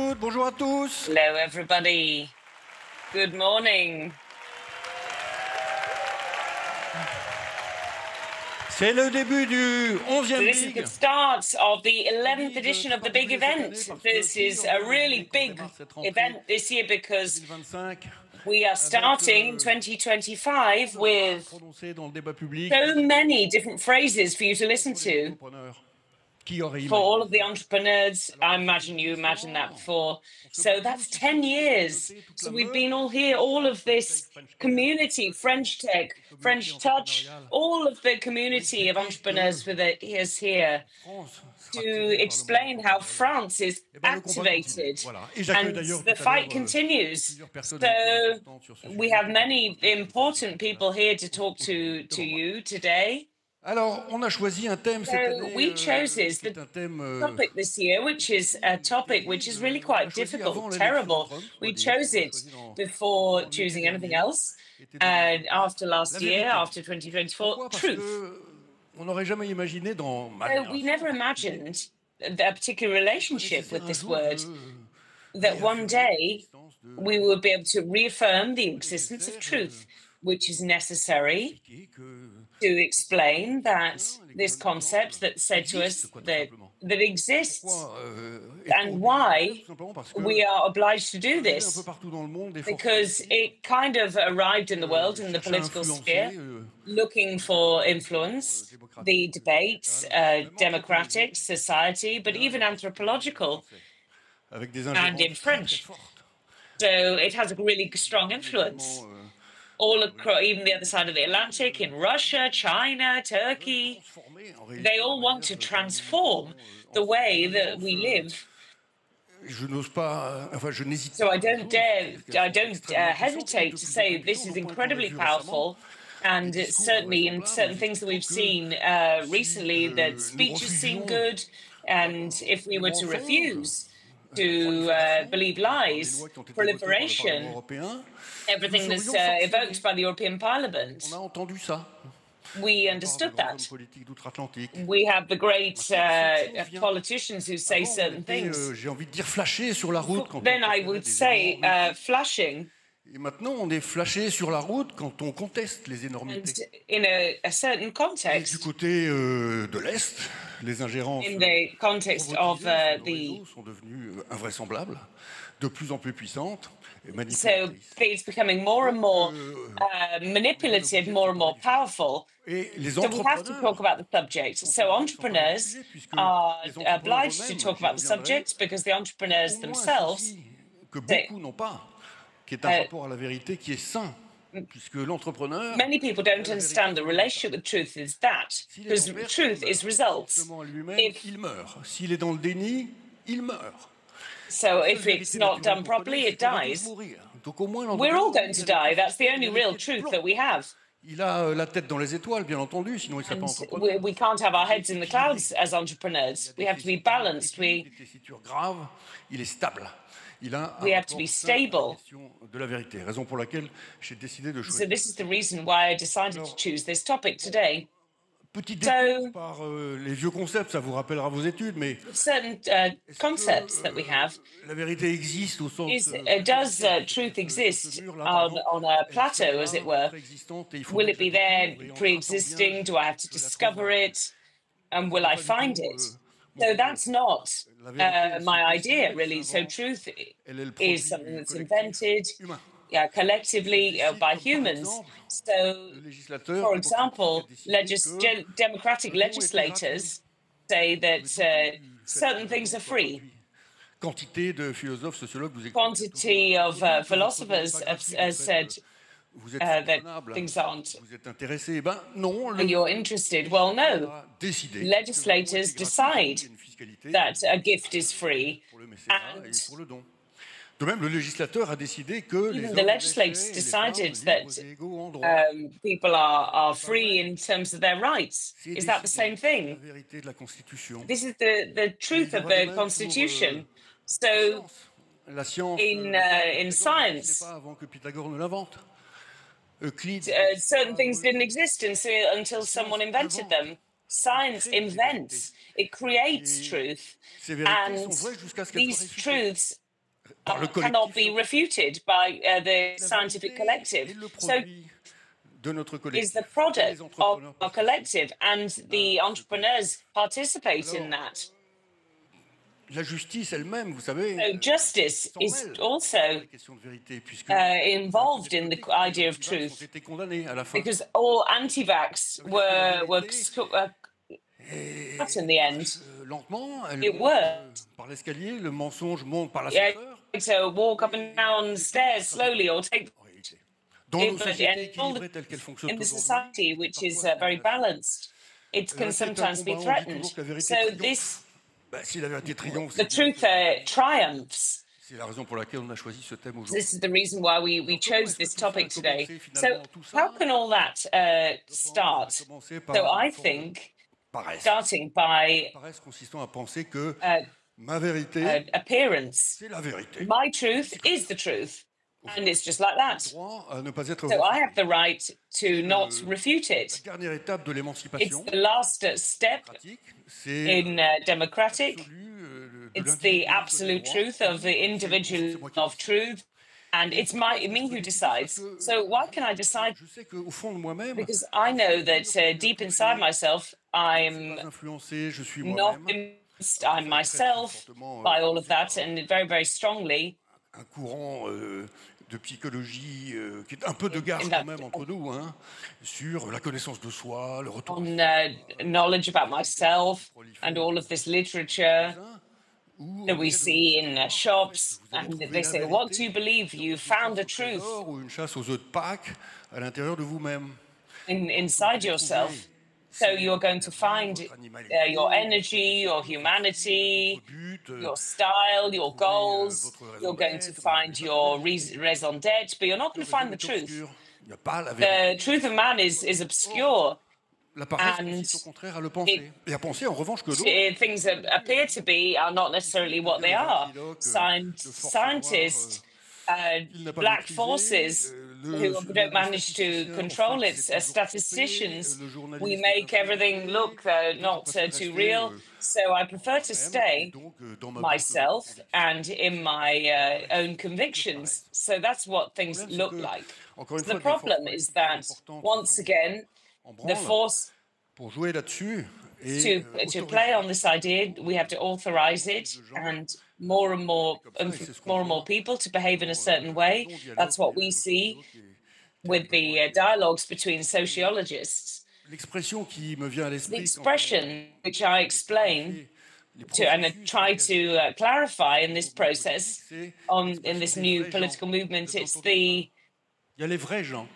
toutes, bonjour à tous. Hello, everybody. Good morning. C'est le début du 11e This is Big. the start of the 11th edition of the big event. This is a really big event this year because 2025 we are starting in 2025 with prononcé dans le débat public so many different phrases for you to listen to. Qui aurait For all imaginé of the entrepreneurs, I imagine you imagined that before. So that's 10 years. So we've been all here, all of this community, French tech, French touch, all of the community of entrepreneurs with us here France to explain how France is activated. And the fight continues. So we have many important people here to talk to you today. Alors, on a choisi un thème cette année, We chose qui the est un thème topic this year, which is a topic which is really quite difficult, terrible. We chose it before choosing anything else. And after last year, after 2024, truth. On n'aurait jamais imaginé dans ma So we never imagined a particular relationship with this word, that one day we would be able to reaffirm the existence of truth, which is necessary to explain that this concept that's said to us that exists, and why we are obliged to do this, because it kind of arrived in the world, in the political sphere, looking for influence, the debates, democratic, society, but even anthropological, and in French. So it has a really strong influence. All across, even the other side of the Atlantic, in Russia, China, Turkey, they all want to transform the way that we live. So I don't hesitate to say this is incredibly powerful, and it's certainly in certain things that we've seen recently that speeches seem good, and if we were to refuse to believe lies, proliferation, everything that's evoked by the European Parliament. We understood that. We have the great politicians who say certain things. Then I would say flashing. Et maintenant, on est flashé sur la route quand on conteste les énormités. In a certain context. Du côté de l'Est, les ingérences in the context of the sont devenues invraisemblables, de plus en plus puissantes. So it's becoming more and more manipulative, more and more powerful. So we have to talk about the subject. So entrepreneurs are obliged to talk about the subject because the entrepreneurs themselves, qui est un rapport à la vérité qui est sain, puisque l'entrepreneur. Many people don't understand the relationship with truth is that, because truth is results. Il meurt. S'il est dans le déni, il meurt. So if it's not done properly, it dies. We're all going to die. That's the only real truth that we have. Il a la tête dans les étoiles, bien entendu, sinon il serait pas entrepreneur. We can't have our heads in the clouds as entrepreneurs. We have to be balanced. Il est stable. We have to be stable. De la vérité, raison pour laquelle j'ai décidé de choisir. So this is the reason why I decided to choose this topic today. Petit détour par les vieux concepts, ça vous rappellera vos études, mais certain concepts that we have. La vérité existe au sens. Does truth exist on a plateau, as it were? Will it be there, pre-existing? Do I have to discover it? And will I find it? So that's not my idea, really. So truth is something that's invented collectively by humans. So, for example, democratic legislators say that certain things are free. Quantité de philosophes, sociologues, Quantity of philosophers have said that things aren't. Vous êtes intéressé? Ben non. You're interested? Well, no. Legislators decide that a gift is free, and de même, le législateur a décidé que even the legislators decided that people are free in terms of their rights. Is that the same thing? This is the truth of the Constitution. So, in science, certain things didn't exist until someone invented them. Science invents, it creates truth, and these truths par le cannot collectif be refuted by the La scientific vérité collective. est le So produit de notre is collectif. the Et product les of entrepreneurs our participent collective, and the à ce entrepreneurs participate in Alors, that. la justice elle-même, vous savez, So justice s'en is mêle also des questions de vérité, puisque involved in the les idea of antivax ont truth, été condamnés à la fin. because all anti-vax Ça veut dire que la were vérité cut in the end. marche lentement, elle It monte worked. par l'escalier, le mensonge monte par Yeah, l'ascenseur. so walk up and down stairs slowly, or take En réalité. Dans nos but sociétés all équilibrées telles qu'elles fonctionnent in the aujourd'hui, society which is parfois c'est very menacé. balanced, it La can vérité est un sometimes be combat, on dit threatened. toujours que la vérité So triomphe. Si la vérité triomphe, the c'est bien truth que la vérité. triumphs. C'est la raison pour laquelle on a choisi ce thème aujourd'hui. This is the reason why we Alors, comment chose est-ce que this tout ça a topic today. commencé So finalement tout how ça? can all that Je pense que ça start? a commencé So par I une forme de think paresse. starting by Paresse consistant à penser que uh, ma vérité, appearance. c'est la vérité. My truth is the truth. And it's just like J'ai le that. droit à ne pas être So I have réfuté. the right to not refute La it. dernière étape de It's l'émancipation the last step pratique, c'est in democratic. l'absolu de It's the l'individualisme des absolute droits. truth of the individual C'est moi qui of décide. truth. And Et it's pourquoi est-ce que me je peux who décider? Parce decides. que So why can I decide? je sais qu'au fond de moi-même, Because I je know suis that sûr, je suis deep intouché, inside myself, je ne suis I'm pas influencé, je suis not moi-même. convinced Tout I'm ça est très, très myself fortement by all of poussé that, par and very, very strongly un courant de psychologie qui est un peu de gage in quand that même entre nous, hein, sur la connaissance de soi, le retour à on soi, knowledge about myself and prolifère all of this literature où that on we essaie de vous see faire in croire qu'en fait, shops, vous avez and trouvé they la say, "What do vérité you believe? dans You une found chasse a au truth trésor ou une chasse aux œufs de Pâques à l'intérieur de vous-même. Ce que vous inside allez trouver, yourself." So c'est you're votre going to énergie, find votre animalité, your votre energy, your défi, votre style, votre humanity, but. your Vous style, allez your trouver goals. votre raison You're going to d'être, mais vous n'allez find pas trouver your la vérité. raison d'être, but you're not Le going to raison find the est truth. obscur. Il n'y a pas la The vérité. truth of man is Or, obscure, la paresse and consiste au contraire à le penser. it, Et à penser en revanche que d'autres things that non plus, appear to évidemment. be are not necessarily Ici what intervient they le are. ventriloque, le forçat noir Scientists, qu'il n'a pas black maîtrisé, forces who don't le manage to statisticien, on fait control que it, c'est toujours trompé, statisticians, le we journaliste est make everything influencé, look et donc je not préfère too rester real. So I en prefer to moi-même et stay donc dans ma boucle myself d'autoconviction. and in my own convictions. Paresse. So that's what Le things problème, c'est look que, like. encore une So the fois, des forces problem is politiques très that importantes se sont once mises again, en the branle force pour jouer là-dessus et to play autoriser on this idea, we have to authorize plus it, de gens and à se more and more comporter comme ça, et c'est ce qu'on more and more voit people to behave in a dans certain le way. non-dialogue That's what des we réseaux see sociaux qui est with terriblement the élevé. dialogues between Et sociologists. l'expression qui me vient à The l'esprit quand expression which I on explain les and processus try engagés to clarify in dans this le mouvement politique, process c'est in l'expression this des new vrais gens. political Vous movement, avez it's entendu ça? the Il y a les vrais gens.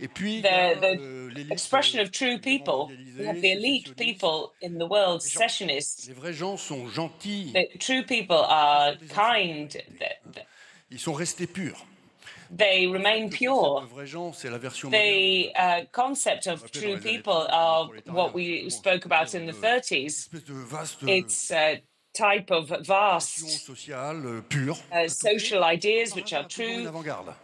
Et puis, il y the a the l'élite, expression of true évidemment people. We have mondialisée, the elite sécessionniste. people in the world, Les gens, secessionists. les vrais gens sont gentils. The true people Ce are sont des enfants de kind. l'humanité, hein. Ils sont restés purs. They En fait, remain le concept de pure. vrais gens, c'est la version moderne The concept qu'on of appelait dans true les années people 30 le are prolétariat, what we simplement. spoke about C'est-à-dire in the une 30s. espèce de vaste It's a type of expression vast sociale pure, intouchée, social ideas par which are hasard, toujours une true, avant-garde.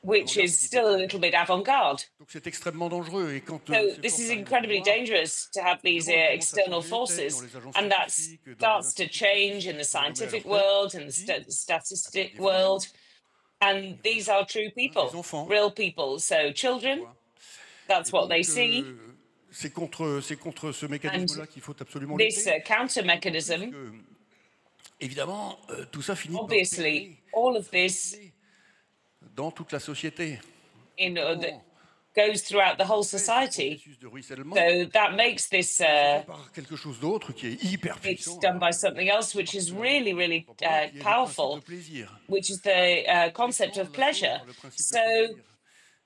which Avant-garde is qui était still a très... little bit avant-garde. Donc c'est extrêmement dangereux. Et quand So ces this forces is arrivent au incredibly pouvoir, dangerous to have these évidemment, elles commencent à external changer, peut-être dans forces, les agences and that scientifiques, dans les starts to instituts change in the statistiques pour nommer à leur scientific tête world and the qui? Eh ben, statistic des vrais gens, world. And des vrais these gens, are true hein, des people, enfants. real people. So children, Quoi. that's Et what they donc, see. c'est contre ce And mécanisme-là qu'il faut absolument this lutter. counter D'autant plus mechanism, que, évidemment, tout ça finit par obviously, perler, all par of this s'accumuler dans toute la société. that Comment goes throughout the whole fait ce society. processus de ruissellement? So that makes this, Se fait par quelque chose d'autre qui est hyper it's puissant. done by Alors, something else which is really, really entrepreneur, qui est le principe de powerful, plaisir. which is the concept of Défendre la chose pleasure. par le principe de So plaisir.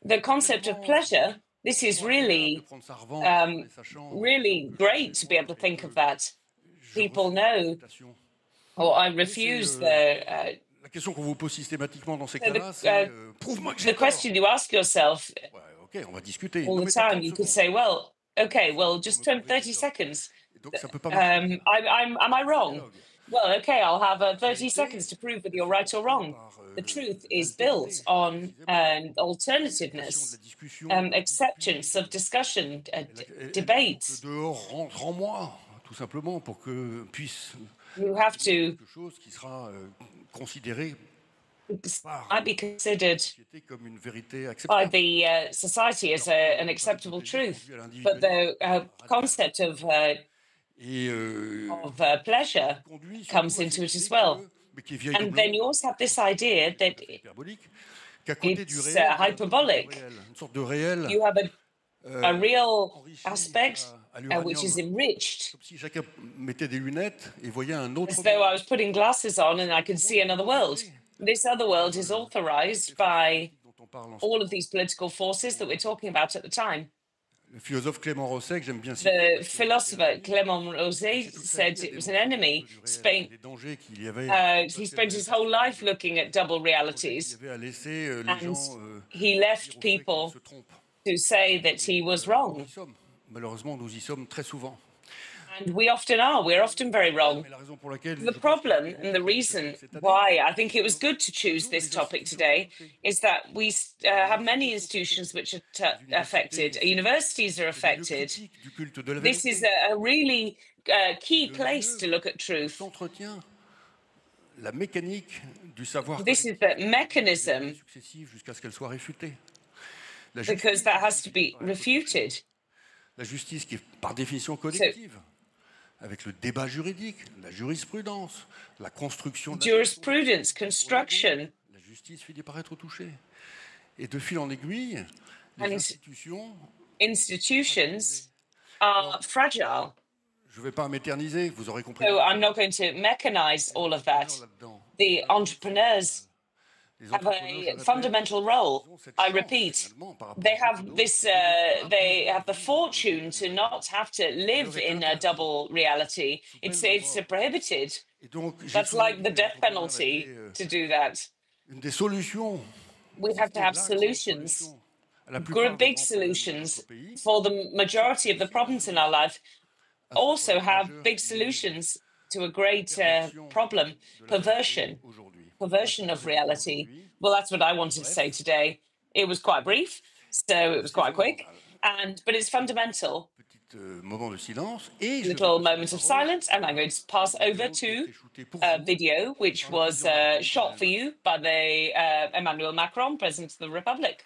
the concept of Tellement pleasure, this is agréable de really, prendre sa revanche en les sachant really que je great sais to be moi able to et think que of that. je People refuse know, l'acceptation. or I Vous savez, refuse la question qu'on vous pose systématiquement dans ces so cas-là, c'est prouve-moi que j'ai the tort. question you ask yourself Ouais, ok, on va discuter. all Non, the mais t'as time. 30 You could secondes. say, well, okay, well, Pour just me turn prouver que 30 j'ai tort. seconds. Et donc, ça peut pas marcher comme ça. Am I wrong? Dialogue. Well, okay, I'll have 30 Vérité, seconds to prove whether elle you're se right or construit wrong. par The truth is l'altérité, built on précisément. L'acceptation de alternativeness, la discussion, de la acceptance of dispute. discussion, Elle faut debate. que dehors rentre en moi, tout simplement, pour que puisse You have to quelque chose qui sera considéré might be considered comme une vérité by acceptable. the society as an acceptable truth, but the concept of pleasure comes into it as well. And then you also have this idea that it's hyperbolic. You have a real aspect which is enriched. Si chacun mettait des lunettes et voyait un autre As though I was putting glasses on and I could see another world. This other world is authorized by all of these political forces that we're talking about at the time. Le philosophe Clément Rosset, que j'aime bien The philosopher Clément Rosset said it was an enemy. He spent his whole life looking at double realities, and he left people to say that he was wrong. Malheureusement, nous y sommes très souvent. And we often are. We're often very wrong. The problem and the reason why I think it was good to choose this topic today is that we have many institutions which are affected. Universities are affected. This is a really key place to look at truth. This is the mechanism, because that has to be refuted. La justice qui est par définition collective. Avec le débat juridique, la jurisprudence, la construction de jurisprudence, construction. La justice finit par être touchée. Et de fil en aiguille, les institutions are fragile. Je ne vais pas m'éterniser, vous aurez compris. So I'm not going to mechanize all of that. The entrepreneurs have a fundamental role. I repeat, they have this. They have the fortune to not have to live in a double reality. It's prohibited. That's like the death penalty to do that. We have to have solutions, big solutions for the majority of the problems in our life. Also have big solutions to a great problem: perversion of reality. Well, that's what I wanted to say today. It was quite brief, so it was quite quick, but it's fundamental. Little moment of silence, and I'm going to pass over to a video which was shot for you by the Emmanuel Macron, President of the Republic.